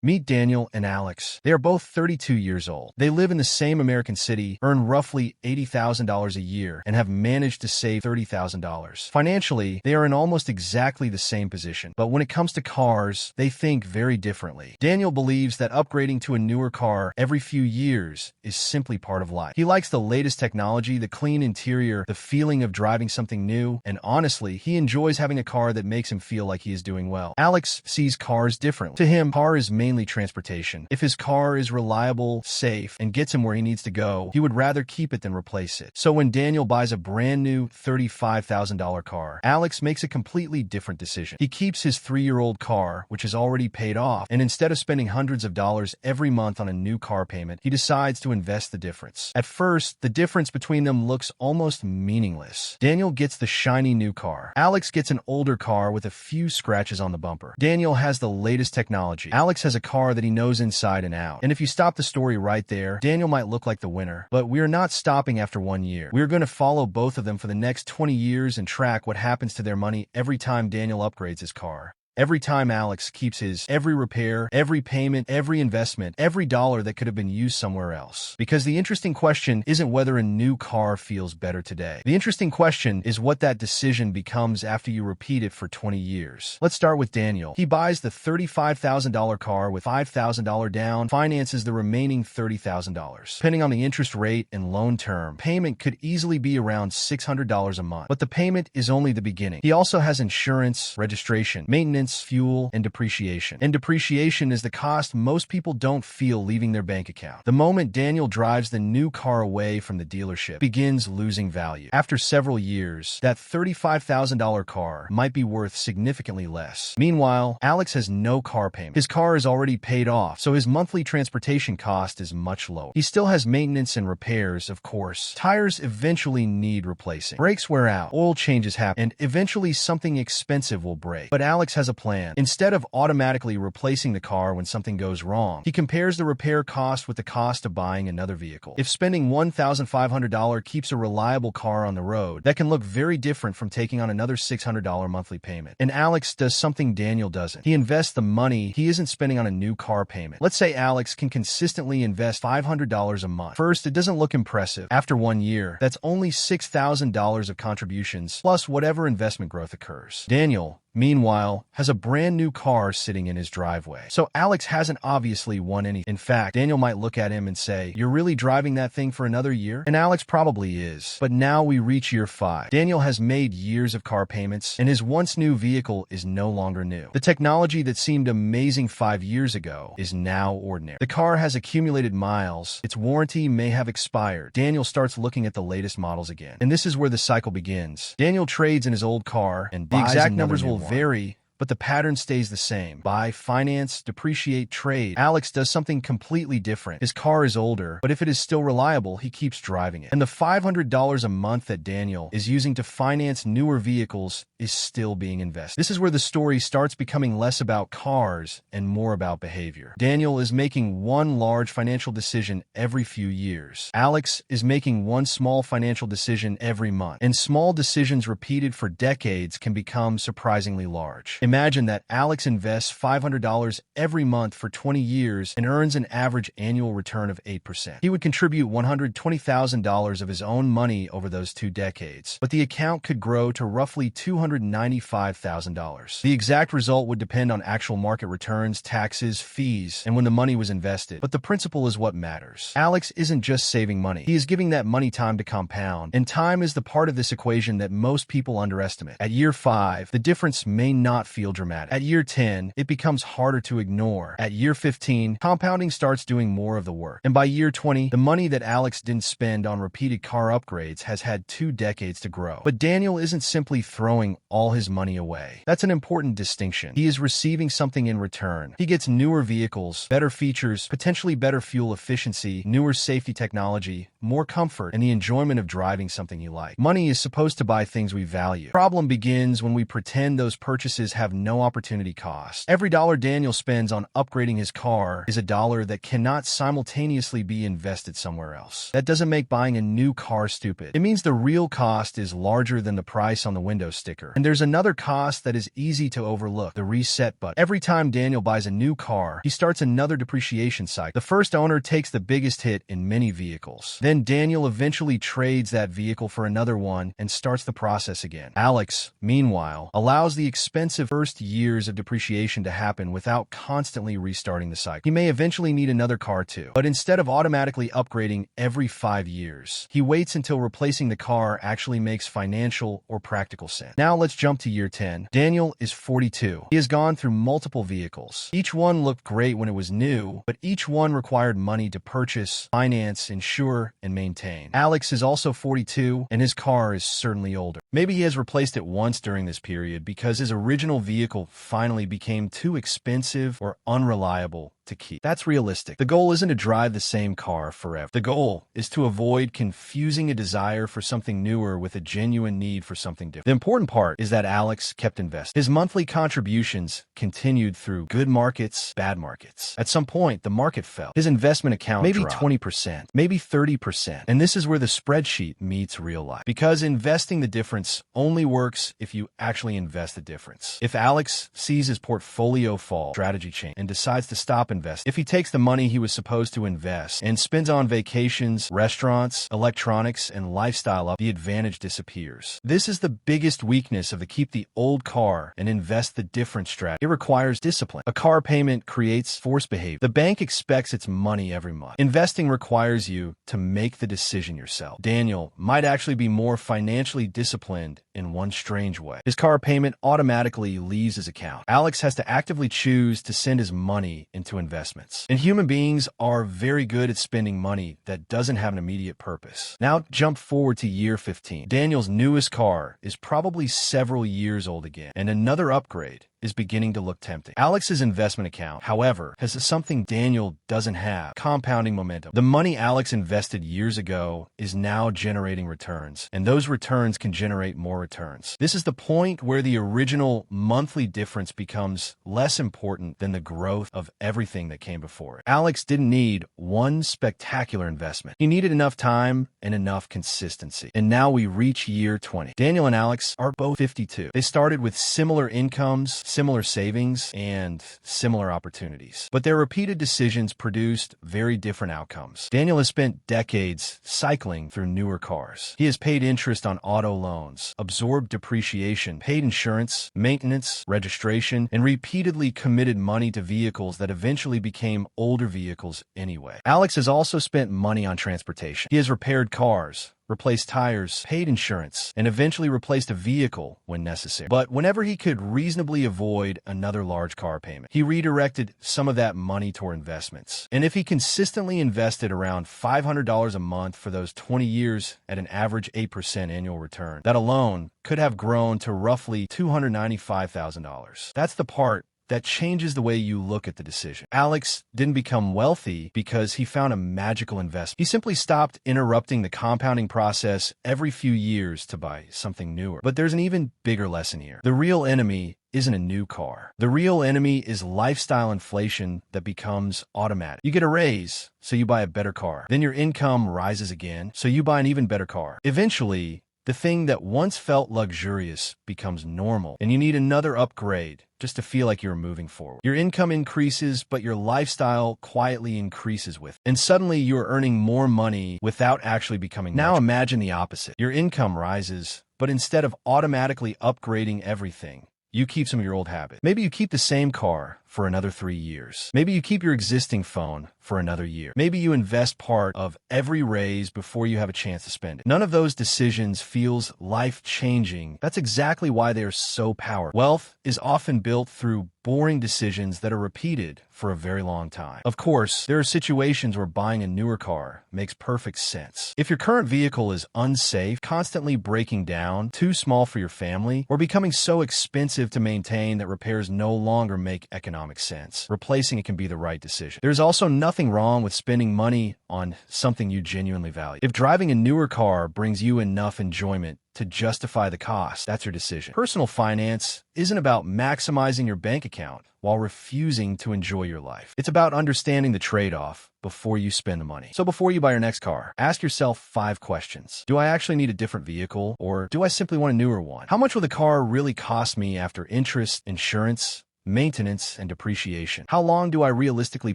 Meet Daniel and Alex. They are both 32 years old. They live in the same American city, earn roughly $80,000 a year, and have managed to save $30,000. Financially, they are in almost exactly the same position. But when it comes to cars, they think very differently. Daniel believes that upgrading to a newer car every few years is simply part of life. He likes the latest technology, the clean interior, the feeling of driving something new, and honestly, he enjoys having a car that makes him feel like he is doing well. Alex sees cars differently. To him, car is mainly transportation. If his car is reliable, safe, and gets him where he needs to go, he would rather keep it than replace it. So when Daniel buys a brand new $35,000 car, Alex makes a completely different decision. He keeps his 3-year-old car, which is already paid off, and instead of spending hundreds of dollars every month on a new car payment, he decides to invest the difference. At first, the difference between them looks almost meaningless. Daniel gets the shiny new car. Alex gets an older car with a few scratches on the bumper. Daniel has the latest technology. Alex has a car that he knows inside and out. And if you stop the story right there, Daniel might look like the winner. But we are not stopping after 1 year. We are going to follow both of them for the next 20 years and track what happens to their money every time Daniel upgrades his car. Every time Alex keeps his, every repair, every payment, every investment, every dollar that could have been used somewhere else. Because the interesting question isn't whether a new car feels better today. The interesting question is what that decision becomes after you repeat it for 20 years. Let's start with Daniel. He buys the $35,000 car with $5,000 down, finances the remaining $30,000. Depending on the interest rate and loan term, payment could easily be around $600 a month. But the payment is only the beginning. He also has insurance, registration, maintenance, fuel, and depreciation. And depreciation is the cost most people don't feel leaving their bank account. The moment Daniel drives the new car away from the dealership, begins losing value. After several years, that $35,000 car might be worth significantly less. Meanwhile, Alex has no car payment. His car is already paid off, so his monthly transportation cost is much lower. He still has maintenance and repairs, of course. Tires eventually need replacing. Brakes wear out, oil changes happen, and eventually something expensive will break. But Alex has a plan. Instead of automatically replacing the car when something goes wrong, he compares the repair cost with the cost of buying another vehicle. If spending $1,500 keeps a reliable car on the road, that can look very different from taking on another $600 monthly payment. And Alex does something Daniel doesn't. He invests the money he isn't spending on a new car payment. Let's say Alex can consistently invest $500 a month. First, it doesn't look impressive. After 1 year, that's only $6,000 of contributions, plus whatever investment growth occurs. Daniel, meanwhile, has a brand new car sitting in his driveway. So Alex hasn't obviously won any. In fact, Daniel might look at him and say, "You're really driving that thing for another year?" And Alex probably is. But now we reach year 5. Daniel has made years of car payments, and his once new vehicle is no longer new. The technology that seemed amazing 5 years ago is now ordinary. The car has accumulated miles. Its warranty may have expired. Daniel starts looking at the latest models again. And this is where the cycle begins. Daniel trades in his old car, and the exact numbers will vary, but the pattern stays the same. Buy, finance, depreciate, trade. Alex does something completely different. His car is older, but if it is still reliable, he keeps driving it. And the $500 a month that Daniel is using to finance newer vehicles is still being invested. This is where the story starts becoming less about cars and more about behavior. Daniel is making one large financial decision every few years. Alex is making one small financial decision every month. And small decisions repeated for decades can become surprisingly large. Imagine that Alex invests $500 every month for 20 years and earns an average annual return of 8%. He would contribute $120,000 of his own money over those 2 decades, but the account could grow to roughly $295,000. The exact result would depend on actual market returns, taxes, fees, and when the money was invested. But the principle is what matters. Alex isn't just saving money. He is giving that money time to compound, and time is the part of this equation that most people underestimate. At year 5, the difference may not feel dramatic. At year 10, it becomes harder to ignore. At year 15, compounding starts doing more of the work. And by year 20, the money that Alex didn't spend on repeated car upgrades has had 2 decades to grow. But Daniel isn't simply throwing all his money away. That's an important distinction. He is receiving something in return. He gets newer vehicles, better features, potentially better fuel efficiency, newer safety technology, more comfort, and the enjoyment of driving something you like. Money is supposed to buy things we value. Problem begins when we pretend those purchases have no opportunity cost. Every dollar Daniel spends on upgrading his car is a dollar that cannot simultaneously be invested somewhere else. That doesn't make buying a new car stupid. It means the real cost is larger than the price on the window sticker. And there's another cost that is easy to overlook: the reset button. Every time Daniel buys a new car, he starts another depreciation cycle. The first owner takes the biggest hit in many vehicles. Then Daniel eventually trades that vehicle for another one and starts the process again. Alex, meanwhile, allows the expensive first years of depreciation to happen without constantly restarting the cycle. He may eventually need another car too, but instead of automatically upgrading every 5 years, he waits until replacing the car actually makes financial or practical sense. Now let's jump to year 10. Daniel is 42. He has gone through multiple vehicles. Each one looked great when it was new, but each one required money to purchase, finance, insure, and maintain. Alex is also 42, and his car is certainly older. Maybe he has replaced it once during this period because his original vehicle finally became too expensive or unreliable to keep. That's realistic. The goal isn't to drive the same car forever. The goal is to avoid confusing a desire for something newer with a genuine need for something different. The important part is that Alex kept investing. His monthly contributions continued through good markets, bad markets. At some point, the market fell. His investment account maybe dropped. 20%, maybe 30%. And this is where the spreadsheet meets real life. Because investing the difference only works if you actually invest the difference. If Alex sees his portfolio fall, strategy change, and decides to stop investing, if he takes the money he was supposed to invest and spends on vacations, restaurants, electronics, and lifestyle up, the advantage disappears. This is the biggest weakness of the keep the old car and invest the different strategy. It requires discipline. A car payment creates forced behavior. The bank expects its money every month. Investing requires you to make the decision yourself. Daniel might actually be more financially disciplined in one strange way. His car payment automatically leaves his account. Alex has to actively choose to send his money into investments. And human beings are very good at spending money that doesn't have an immediate purpose. Now jump forward to year 15. Daniel's newest car is probably several years old again, and another upgrade is beginning to look tempting. Alex's investment account, however, has something Daniel doesn't have: compounding momentum. The money Alex invested years ago is now generating returns, and those returns can generate more returns. This is the point where the original monthly difference becomes less important than the growth of everything that came before it. Alex didn't need one spectacular investment. He needed enough time and enough consistency. And now we reach year 20. Daniel and Alex are both 52. They started with similar incomes, similar savings, and similar opportunities. But their repeated decisions produced very different outcomes. Daniel has spent decades cycling through newer cars. He has paid interest on auto loans, absorbed depreciation, paid insurance, maintenance, registration, and repeatedly committed money to vehicles that eventually became older vehicles anyway. Alex has also spent money on transportation. He has repaired cars, replaced tires, paid insurance, and eventually replaced a vehicle when necessary. But whenever he could reasonably avoid another large car payment, he redirected some of that money toward investments. And if he consistently invested around $500 a month for those 20 years at an average 8% annual return, that alone could have grown to roughly $295,000. That's the part that changes the way you look at the decision. Alex didn't become wealthy because he found a magical investment. He simply stopped interrupting the compounding process every few years to buy something newer. But there's an even bigger lesson here. The real enemy isn't a new car. The real enemy is lifestyle inflation that becomes automatic. You get a raise, so you buy a better car. Then your income rises again, so you buy an even better car. Eventually, the thing that once felt luxurious becomes normal, and you need another upgrade just to feel like you're moving forward. Your income increases, but your lifestyle quietly increases with it. And suddenly you are earning more money without actually becoming richer. Now imagine the opposite. Your income rises, but instead of automatically upgrading everything, you keep some of your old habits. Maybe you keep the same car for another 3 years. Maybe you keep your existing phone for another year. Maybe you invest part of every raise before you have a chance to spend it. None of those decisions feels life-changing. That's exactly why they are so powerful. Wealth is often built through boring decisions that are repeated for a very long time. Of course, there are situations where buying a newer car makes perfect sense. If your current vehicle is unsafe, constantly breaking down, too small for your family, or becoming so expensive to maintain that repairs no longer make economic sense, replacing it can be the right decision. There's also nothing nothing wrong with spending money on something you genuinely value. If driving a newer car brings you enough enjoyment to justify the cost, that's your decision. Personal finance isn't about maximizing your bank account while refusing to enjoy your life. It's about understanding the trade-off before you spend the money. So before you buy your next car, ask yourself 5 questions. Do I actually need a different vehicle, or do I simply want a newer one? How much will the car really cost me after interest, insurance, maintenance, and depreciation? How long do I realistically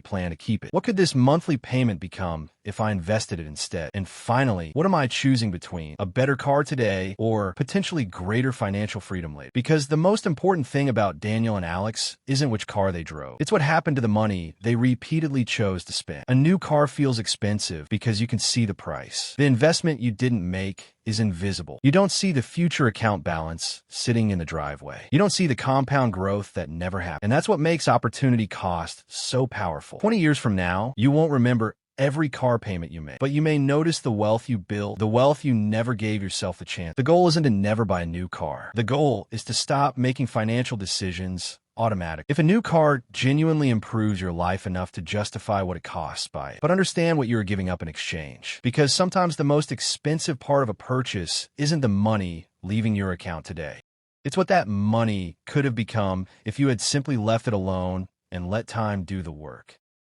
plan to keep it? What could this monthly payment become if I invested it instead? And finally, what am I choosing between a better car today or potentially greater financial freedom later? Because the most important thing about Daniel and Alex isn't which car they drove. It's what happened to the money they repeatedly chose to spend. A new car feels expensive because you can see the price. The investment you didn't make is invisible. You don't see the future account balance sitting in the driveway. You don't see the compound growth that never happened. And that's what makes opportunity cost so powerful. 20 years from now, you won't remember every car payment you made, but you may notice the wealth you built, the wealth you never gave yourself a chance. The goal isn't to never buy a new car. The goal is to stop making financial decisions automatic. If a new car genuinely improves your life enough to justify what it costs, buy it. But understand what you are giving up in exchange. Because sometimes the most expensive part of a purchase isn't the money leaving your account today. It's what that money could have become if you had simply left it alone and let time do the work.